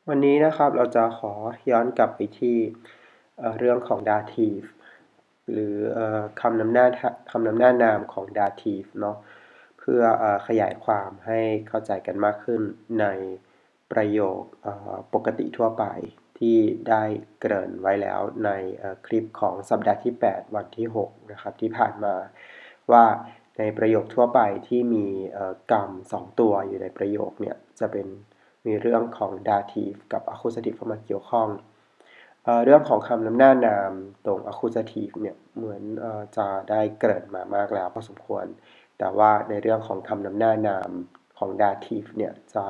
วันนี้นะครับเราจะขอย้อนกลับไปที่เรื่องของ dative หรือคำนำหน้านามของ dative เนาะเพื่อขยายความให้เข้าใจกันมากขึ้นในประโยคปกติทั่วไปที่ได้เกริ่นไว้แล้วในคลิปของสัปดาห์ที่8วันที่6นะครับที่ผ่านมาว่าในประโยคทั่วไปที่มีกรรม2ตัวอยู่ในประโยคเนี่ยจะเป็นมีเรื่องของ dative กับ accusative เข้ามาเกี่ยวข้องเรื่องของคำนำหน้านามตรง accusative เนี่ยเหมือนจะได้เกริ่นมามากแล้วพอสมควรแต่ว่าในเรื่องของคำนำหน้านามของ dative เนี่ยจะ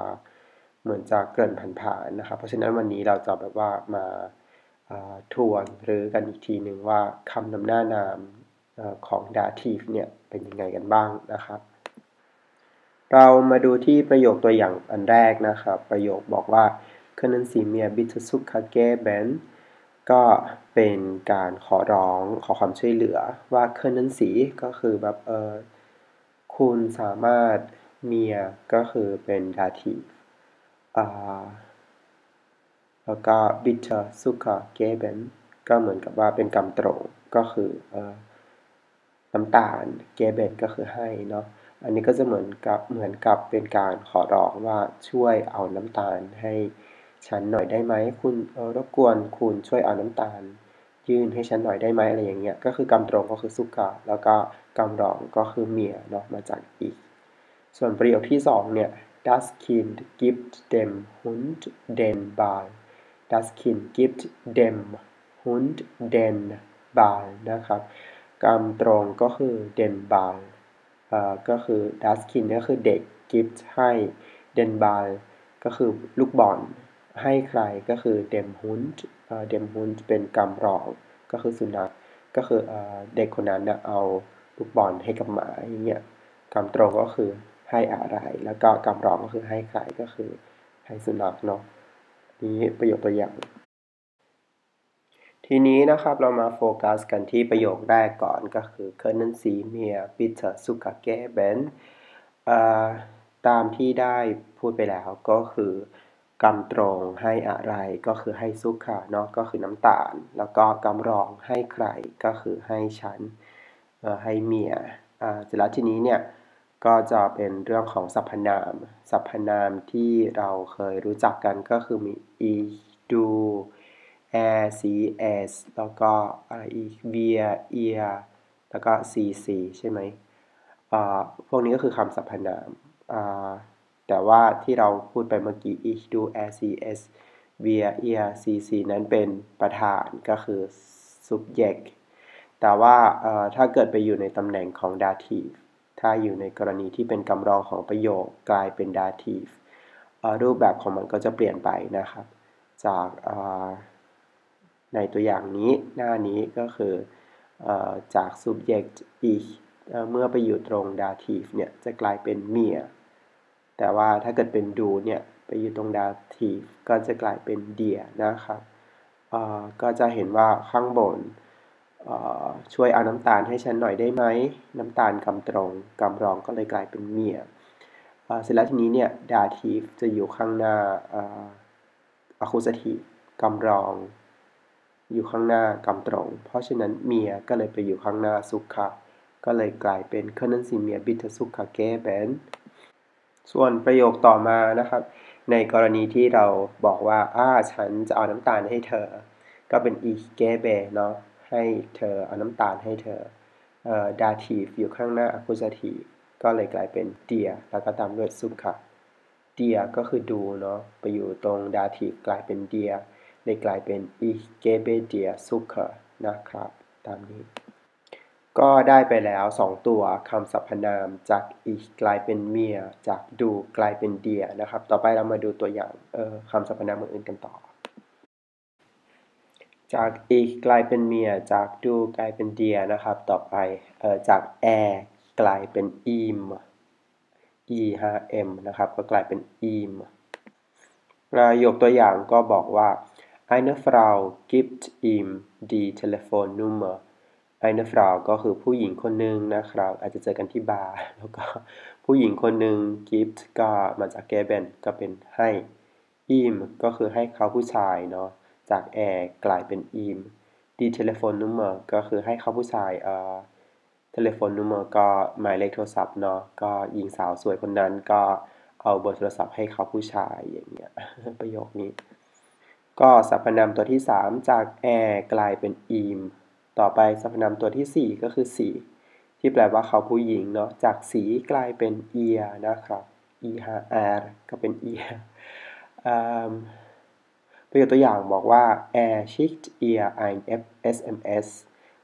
เหมือนจะเกริ่นผ่านๆนะครับเพราะฉะนั้นวันนี้เราจะแบบว่ามาทวนหรือกันอีกทีหนึ่งว่าคำนำหน้านามของ dative เนี่ยเป็นยังไงกันบ้างนะครับเรามาดูที่ประโยคตัวอย่างอันแรกนะครับประโยคบอกว่า Können Sie mir bitte Zucker geben ก็เป็นการขอร้องขอความช่วยเหลือว่า Können Sie ก็คือแบบคุณสามารถ mir ก็คือเป็น dative อ่าแล้วก็ bitte Zucker geben ก็เหมือนกับว่าเป็นกรรมตรงก็คือน้ำตาล geben ก็คือให้เนาะอันนี้ก็จะเหมือนกับเป็นการขอร้องว่าช่วยเอาน้ำตาลให้ฉันหน่อยได้ไหมคุณรบกวนคุณช่วยเอาน้ำตาลยื่นให้ฉันหน่อยได้ไหมอะไรอย่างเงี้ยก็คือกรรมตรงก็คือ Zucker แล้วก็กรรมรองก็คือ mir เนาะมาจากอีกส่วนประโยคที่2เนี่ย Das Kind gibt dem Hund den Ball Das Kind gibt dem Hund den Ball นะครับกรรมตรงก็คือ den Ball ก็คือ das Kind ก็คือเด็ก gift ให้ den Ball ก็คือลูกบอลให้ใครก็คือ dem Hund dem Hund เป็นกรรมรองก็คือสุนัขก็คือเด็กคนนั้นเอาลูกบอลให้กับหมาอย่างเงี้ยกรรมตรงก็คือให้อะไรแล้วก็กรรมรองก็คือให้ใครก็คือให้สุนัขเนาะนี้ประโยคตัวอย่างทีนี้นะครับเรามาโฟกัสกันที่ประโยคแรกก่อนก็คือ Können Sie mir bitte Zucker geben อ่าตามที่ได้พูดไปแล้วก็คือกำตรงให้อะไรก็คือให้ซุกค่ะเนาะก็คือน้ำตาลแล้วก็กำรองให้ใครก็คือให้ฉันให้เมียเสร็จแล้วทีนี้เนี่ยก็จะเป็นเรื่องของสรรพนามที่เราเคยรู้จักกันก็คือมี ich du er sie es แล้วก็อะไรอีก wir ihr แล้วก็ sie sie ใช่ไหมพวกนี้ก็คือคำสรรพนามแต่ว่าที่เราพูดไปเมื่อกี้ ich du er sie es wir ihr sie sie นั้นเป็นประธานก็คือ subject แต่ว่าถ้าเกิดไปอยู่ในตำแหน่งของ dative ถ้าอยู่ในกรณีที่เป็นกำรองของประโยคกลายเป็น dative รูปแบบของมันก็จะเปลี่ยนไปนะครับจากในตัวอย่างนี้หน้านี้ก็คือจาก subject ich เมื่อไปอยู่ตรง dative เนี่ยจะกลายเป็น mir แต่ว่าถ้าเกิดเป็น du เนี่ยไปอยู่ตรง dative ก็จะกลายเป็น dir นะครับก็จะเห็นว่าข้างบนช่วยเอาน้ำตาลให้ฉันหน่อยได้ไหมน้ำตาลกำตรงกำรองก็เลยกลายเป็น mir เสร็จแล้วทีนี้เนี่ย dative จะอยู่ข้างหน้าaccusative กำรองอยู่ข้างหน้ากำตรงเพราะฉะนั้นเมียก็เลยไปอยู่ข้างหน้าสุขะก็เลยกลายเป็น können Sie mir bitte Zucker geben ส่วนประโยคต่อมานะครับในกรณีที่เราบอกว่าฉันจะเอาน้ำตาลให้เธอก็เป็น ich gebe เนาะให้เธอเอาน้ำตาลให้เธอdative อยู่ข้างหน้า accusative ก็เลยกลายเป็น dir แล้วก็ตามด้วย Zucker dir ก็คือดูเนาะไปอยู่ตรง dative กลายเป็น dir เลยกลายเป็น ich gebe dir Zucker นะครับตามนี้ก็ได้ไปแล้ว2ตัวคำสรรพนามจาก ich กลายเป็น mir จาก du กลายเป็น dir นะครับต่อไปเรามาดูตัวอย่างคำสรรพนามอื่นๆกันต่อจาก ich กลายเป็น mir จาก du กลายเป็น dir นะครับต่อไปจาก er กลายเป็น ihm e5m นะครับก็กลายเป็น ihm ประโยคตัวอย่างก็บอกว่า Eine Frau gibt ihm die Telefonnummer Eine Frau ก็คือผู้หญิงคนหนึ่งนะครับอาจจะเจอกันที่บาร์แล้วก็ผู้หญิงคนหนึ่ง gibt ก็มาจาก geben ก็เป็นให้ ihm ก็คือให้เขาผู้ชายเนาะจาก er กลายเป็น ihm die Telefonnummer ก็คือให้เขาผู้ชายTelefonnummer ก็หมายเลขโทรศัพท์เนาะก็หญิงสาวสวยคนนั้นก็เอาเบอร์โทรศัพท์ให้เขาผู้ชายอย่างเงี้ย ประโยคนี้ก็สรรพนามตัวที่3จาก er กลายเป็น ihm ต่อไปสรรพนามตัวที่4ก็คือสีที่แปลว่าเขาผู้หญิงเนาะจากสีกลายเป็น ihr นะครับ er ก็เป็น ihr ประโยคตัวอย่างบอกว่า schickt ihr ein SMS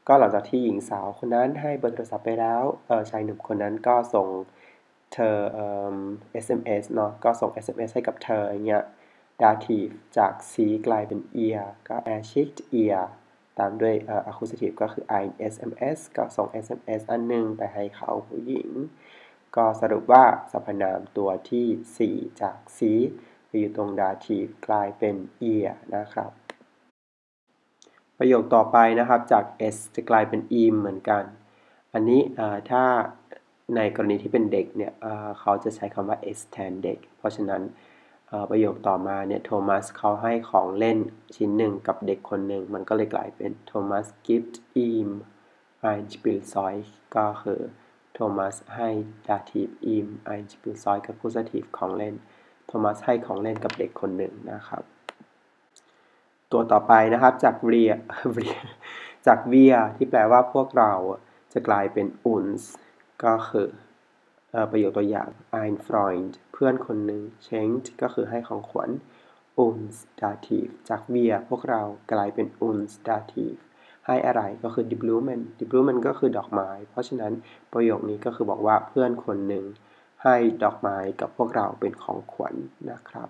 ก็หลังจากที่หญิงสาวคนนั้นให้เบอร์โทรศัพท์ไปแล้วชายหนุ่มคนนั้นก็ส่งเธอSMS เนาะก็ส่ง SMS ให้กับเธออย่างเงี้ย dative จาก sie กลายเป็น ihr ก็ schickt ihr ตามด้วยaccusative ก็คือ ein SMS ก็ส่ง SMS อันหนึ่งไปให้เขาผู้หญิงก็สรุปว่าสรรพนามตัวที่4จาก sie ไปอยู่ตรง dative กลายเป็น ihr นะครับประโยคต่อไปนะครับจาก s จะกลายเป็น im เหมือนกันอันนี้ถ้าในกรณีที่เป็นเด็กเนี่ยเขาจะใช้คำว่า s แทนเด็กเพราะฉะนั้นประโยคต่อมาเนี่ยโทมัสเขาให้ของเล่นชิ้นหนึ่งกับเด็กคนหนึ่งมันก็เลยกลายเป็นโทมัส gibt ihm ein Spielzeug ก็คือโทมัสให้ dative ihm ein Spielzeug กับ accusative ของเล่นโทมัสให้ของเล่นกับเด็กคนหนึ่งนะครับตัวต่อไปนะครับจาก wir จาก wir ที่แปลว่าพวกเราจะกลายเป็น uns ก็คือประโยคตัวอย่าง ein Freund เพื่อนคนหนึ่ง schenkt ก็คือให้ของขวัญ uns dative จาก wir พวกเรากลายเป็น uns dative ให้อะไรก็คือ die Blumen die Blumen ก็คือดอกไม้เพราะฉะนั้นประโยคนี้ก็คือบอกว่าเพื่อนคนหนึ่งให้ดอกไม้กับพวกเราเป็นของขวัญนะครับ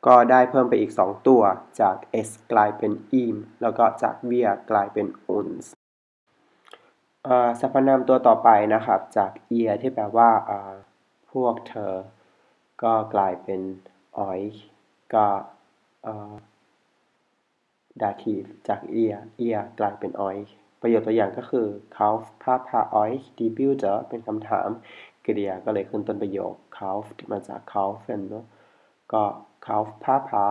ก็ได้เพิ่มไปอีก2ตัวจาก s กลายเป็น im แล้วก็จาก wir กลายเป็น uns สรรพนามตัวต่อไปนะครับจาก ihr ที่แปลว่าพวกเธอก็กลายเป็น euch ก็ dative จาก ihr กลายเป็น euch ประโยคตัวอย่างก็คือ kauft Papa euch die Bilder เป็นคำถามกริยาก็เลยขึ้นต้นประโยค kauft มาจาก kaufen เนอะก็ kauft Papa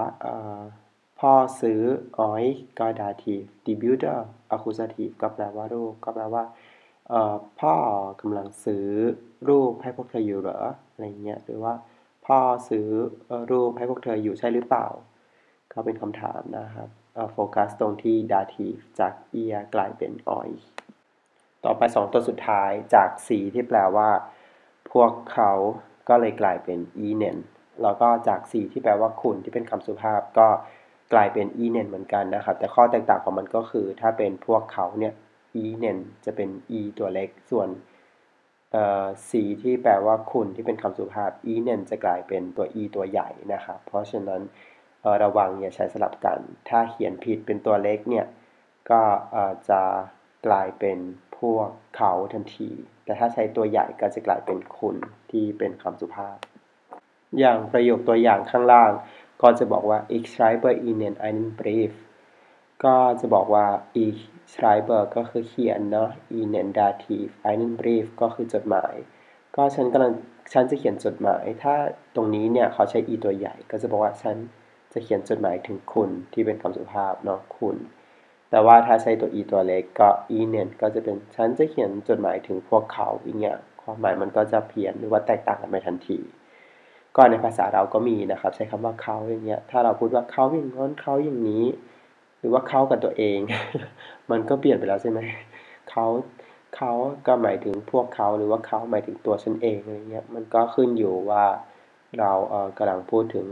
พ่อซื้อ euch ก็ dative die Bilder accusative ก็แปลว่ารูปก็แปลว่าพ่อกำลังซื้อรูปให้พวกเธออยู่เหรออะไรเงี้ยหรือว่าพ่อซื้อรูปให้พวกเธออยู่ใช่หรือเปล่าก็เป็นคำถามนะครับโฟกัสตรงที่ dative จาก ihr กลายเป็น euch ต่อไป2ตัวสุดท้ายจาก sie ที่แปลว่าพวกเขาก็เลยกลายเป็น ihnen แล้วก็จาก sie ที่แปลว่าคุณที่เป็นคำสุภาพก็กลายเป็น ihnen เหมือนกันนะครับแต่ข้อแตกต่างของมันก็คือถ้าเป็นพวกเขาเนี่ย ihnen จะเป็น e ตัวเล็กส่วนsie ที่แปลว่าคุณที่เป็นคำสุภาพ ihnen จะกลายเป็นตัว e ตัวใหญ่นะครับเพราะฉะนั้นระวังอย่าใช้สลับกันถ้าเขียนผิดเป็นตัวเล็กเนี่ยก็จะกลายเป็นพวกเขาทันทีแต่ถ้าใช้ตัวใหญ่ก็จะกลายเป็นคุณที่เป็นคำสุภาพอย่างประโยคตัวอย่างข้างล่างก็จะบอกว่า ich schreibe Ihnen einen Brief ก็จะบอกว่า ich schreibe ก็คือเขียนเนาะ Ihnen dative einen Brief ก็คือจดหมายก็ฉันจะเขียนจดหมายถ้าตรงนี้เนี่ยเขาใช้ e ตัวใหญ่ก็จะบอกว่าฉันจะเขียนจดหมายถึงคุณที่เป็นคำสุภาพเนาะคุณแต่ว่าถ้าใช้ตัว e ตัวเล็กก็ ihnen ก็จะเป็นฉันจะเขียนจดหมายถึงพวกเขาอย่างเงี้ยความหมายมันก็จะเพี้ยนหรือว่าแตกต่างกันไปทันทีก็ในภาษาเราก็มีนะครับใช้คำว่าเขาอย่างเงี้ยถ้าเราพูดว่าเขาอย่างง้นเขาอย่างนี้หรือว่าเขากับตัวเอง มันก็เปลี่ยนไปแล้วใช่ไหมเขาก็หมายถึงพวกเขาหรือว่าเขาหมายถึงตัวฉันเองอะไรเงี้ยมันก็ขึ้นอยู่ว่าเรากำลังพูดถึง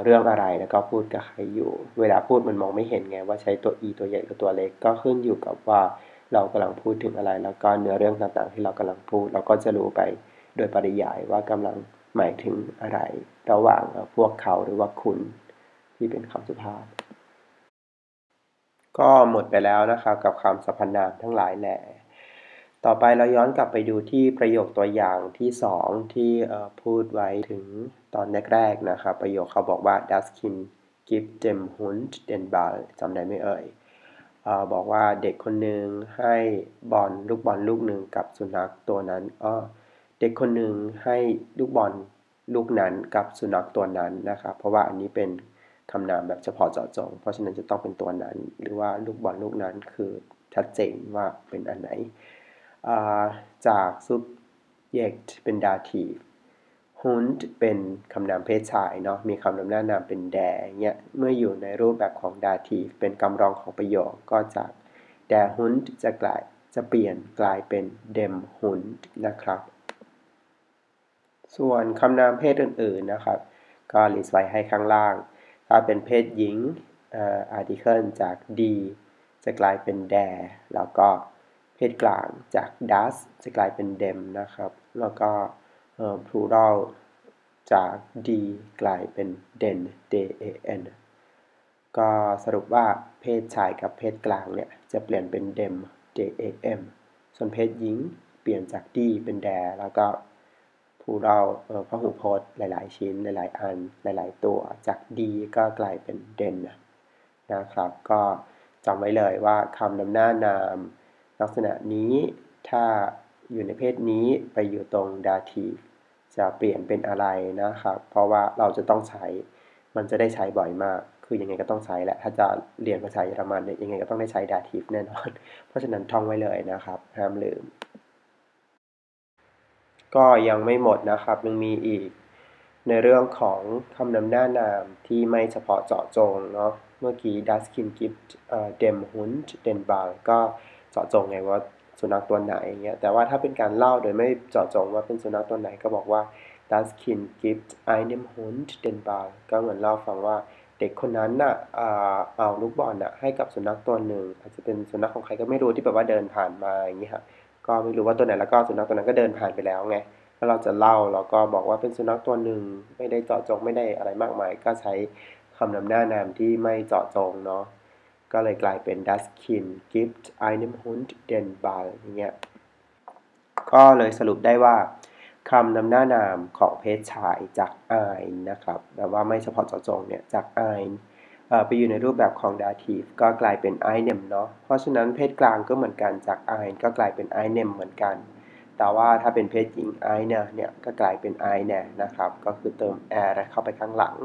เรื่องอะไรแล้วก็พูดกับใครอยู่เวลาพูดมันมองไม่เห็นไงว่าใช้ตัว e ตัวใหญ่กับตัวเล็กก็ขึ้นอยู่กับว่าเรากำลังพูดถึงอะไรแล้วก็เนื้อเรื่องต่างๆที่เรากำลังพูดเราก็จะรู้ไปโดยปริยายว่ากำลังหมายถึงอะไรระหว่างพวกเขาหรือว่าคุณที่เป็นคำสุภาพก็หมดไปแล้วนะครับกับคำสรรพนามทั้งหลายแหล่ต่อไปเราย้อนกลับไปดูที่ประโยคตัวอย่างที่2ที่พูดไว้ถึงตอนแรกๆนะครับประโยคเขาบอกว่า das Kind gibt dem Hund den Ball จำได้ไหมเอ่ยบอกว่าเด็กคนหนึ่งให้ลูกบอลลูกหนึ่งกับสุนัขตัวนั้นเด็กคนหนึ่งให้ลูกบอล ลูกนั้นกับสุนัขตัวนั้นนะครับเพราะว่าอันนี้เป็นคำนามแบบเฉพาะเจาะจงเพราะฉะนั้นจะต้องเป็นตัวนั้นหรือว่าลูกบอลลูกนั้นคือชัดเจนว่าเป็นอันไหนจาก subject เป็น dative Hund เป็นคำนามเพศชายเนาะมีคำนำหน้านามเป็น der เนี่ยเมื่ออยู่ในรูปแบบของ dative เป็นกำรองของประโยคก็จาก der Hund จะเปลี่ยนกลายเป็น dem Hund นะครับส่วนคำนามเพศอื่นๆนะครับก็ลิสต์ไว้ให้ข้างล่างถ้าเป็นเพศหญิงarticle จาก d จะกลายเป็น der แล้วก็เพศกลางจาก das จะกลายเป็น dem นะครับแล้วก็plural จาก d กลายเป็น den dan ก็สรุปว่าเพศชายกับเพศกลางเนี่ยจะเปลี่ยนเป็น dem dam ส่วนเพศหญิงเปลี่ยนจาก d เป็น der แล้วก็plural พหูพจน์หลายๆชิ้นหลายๆอันหลายๆตัวจาก d ก็กลายเป็น den นะครับก็จำไว้เลยว่าคำนำหน้านามลักษณะนี้ถ้าอยู่ในเพศนี้ไปอยู่ตรง dative จะเปลี่ยนเป็นอะไรนะครับเพราะว่าเราจะต้องใช้มันจะได้ใช้บ่อยมากคือยังไงก็ต้องใช้แหละถ้าจะเรียนภาษาเยอรมันเนี่ยยังไงก็ต้องได้ใช้ dative แน่นอนเพราะฉะนั้นท่องไว้เลยนะครับห้ามลืมก็ยังไม่หมดนะครับยังมีอีกในเรื่องของคำนำหน้านามที่ไม่เฉพาะเจาะจงเนาะเมื่อกี้ das Kind gibt dem Hund den Ball ก็เจาะจงไงว่าสุนัขตัวไหนเงี้ยแต่ว่าถ้าเป็นการเล่าโดยไม่เจาะจงว่าเป็นสุนัขตัวไหนก็บอกว่า das Kind gibt einem Hund den Ball ก็เหมือนเล่าฟังว่าเด็กคนนั้นน่ะเอาลูกบอลน่ะให้กับสุนัขตัวหนึ่งอาจจะเป็นสุนัขของใครก็ไม่รู้ที่แบบว่าเดินผ่านมาอย่างนี้ครับก็ไม่รู้ว่าตัวไหนแล้วก็สุนัขตัวนั้นก็เดินผ่านไปแล้วไงแล้วเราจะเล่าเราก็บอกว่าเป็นสุนัขตัวหนึ่งไม่ได้เจาะจงไม่ได้อะไรมากมายก็ใช้คำนำหน้านามที่ไม่เจาะจงเนาะก็เลยกลายเป็น das Kind gibt einem Hund den Ball อย่างเงี้ยก็เลยสรุปได้ว่าคำนำหน้านามของเพศชายจาก ein นะครับแบบว่าไม่เฉพาะเจาะจงเนี่ยจาก ein ไปอยู่ในรูปแบบของ dative ก็กลายเป็น einem เนาะเพราะฉะนั้นเพศกลางก็เหมือนกันจาก ein ก็กลายเป็น einem เหมือนกันแต่ว่าถ้าเป็นเพศหญิง eine เนี่ยก็กลายเป็น eine นะครับก็คือเติม er เข้าไปข้างหลัง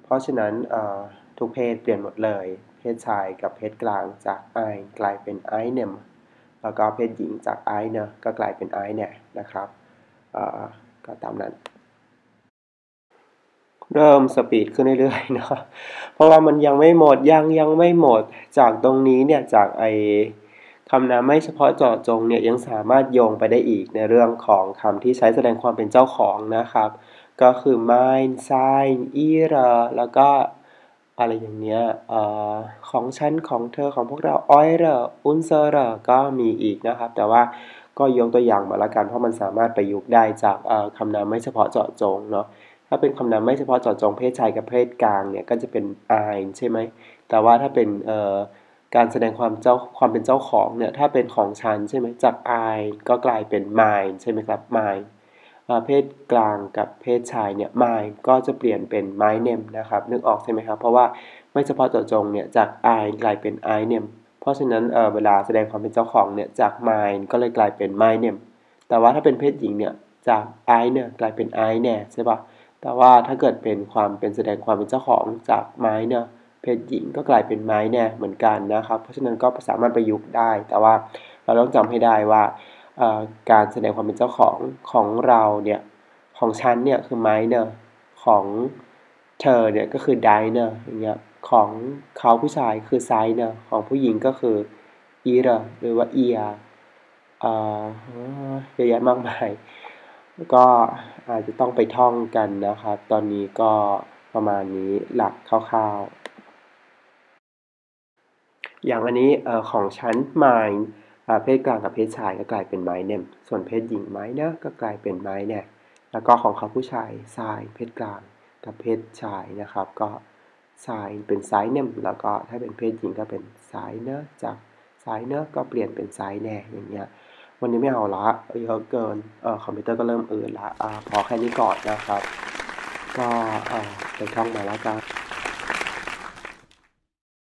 เพราะฉะนั้นทุกเพศเปลี่ยนหมดเลยเพศชายกับเพศกลางจาก ein กลายเป็น einem แล้วก็เพศหญิงจาก eine ก็กลายเป็น eine นะครับก็ตามนั้นเริ่มสปีดขึ้นเรื่อยๆเนาะเพราะว่ามันยังไม่หมดยังไม่หมดจากตรงนี้เนี่ยจากคำนามไม่เฉพาะเจาะจงเนี่ยยังสามารถโยงไปได้อีกในเรื่องของคำที่ใช้แสดงความเป็นเจ้าของนะครับก็คือ mein sein ihre แล้วก็อะไรอย่างเนี้ยของฉันของเธอของพวกเรา eure unsere ก็มีอีกนะครับแต่ว่าก็ยกตัวอย่างมาละกันเพราะมันสามารถประยุกต์ได้จากคำนามไม่เฉพาะเจาะจงเนาะถ้าเป็นคำนามไม่เฉพาะเจาะจงเพศชายกับเพศกลางเนี่ยก็จะเป็น ein ใช่ไหมแต่ว่าถ้าเป็นการแสดงความเป็นเจ้าของเนี่ยถ้าเป็นของฉันใช่ไหมจาก I ก็กลายเป็น mine ใช่ไหมครับ mine เพศกลางกับเพศชายเนี่ย mine ก็จะเปลี่ยนเป็น my name นะครับนึกออกใช่ไหมครับเพราะว่าไม่เฉพาะเจาะจงเนี่ยจาก I กลายเป็น I name เพราะฉะนั้นเวลาแสดงความเป็นเจ้าของเนี่ยจาก mine ก็เลยกลายเป็น my name แต่ว่าถ้าเป็นเพศหญิงเนี่ยจาก I เนี่ยกลายเป็น I แน่ใช่ปะแต่ว่าถ้าเกิดเป็นแสดงความเป็นเจ้าของจาก my เนี่ยเพศหญิงก็กลายเป็นไม้แน่เหมือนกันนะครับเพราะฉะนั้นก็สามารถประยุกต์ได้แต่ว่าเราต้องจำให้ได้ว่าการแสดงความเป็นเจ้าของเราเนี่ยของฉันเนี่ยคือไม้เนอร์ของเธอเนี่ยก็คือไดเนอร์อย่างเงี้ยของเขาผู้ชายคือไซเนอร์ของผู้หญิงก็คืออีเรหรือว่าเอียเยอะแยะมากมายก็อาจจะต้องไปท่องกันนะครับตอนนี้ก็ประมาณนี้หลักคร่าวๆอย่างอันนี้ของฉัน mine เพศกลางกับเพศชายก็กลายเป็น my name ส่วนเพศหญิง mine เนี่ยก็กลายเป็น my เนี่ยแล้วก็ของเขาผู้ชาย sign เพศกลางกับเพศชายนะครับก็ sign เป็น sign name แล้วก็ถ้าเป็นเพศหญิงก็เป็น sign เนอะจาก sign เนอะก็เปลี่ยนเป็น sign แน่อย่างเงี้ยวันนี้ไม่เอาละเยอะเกินคอมพิวเตอร์ก็เริ่มอืดละพอแค่นี้ก่อนนะครับก็ไปท่องมาแล้วกัน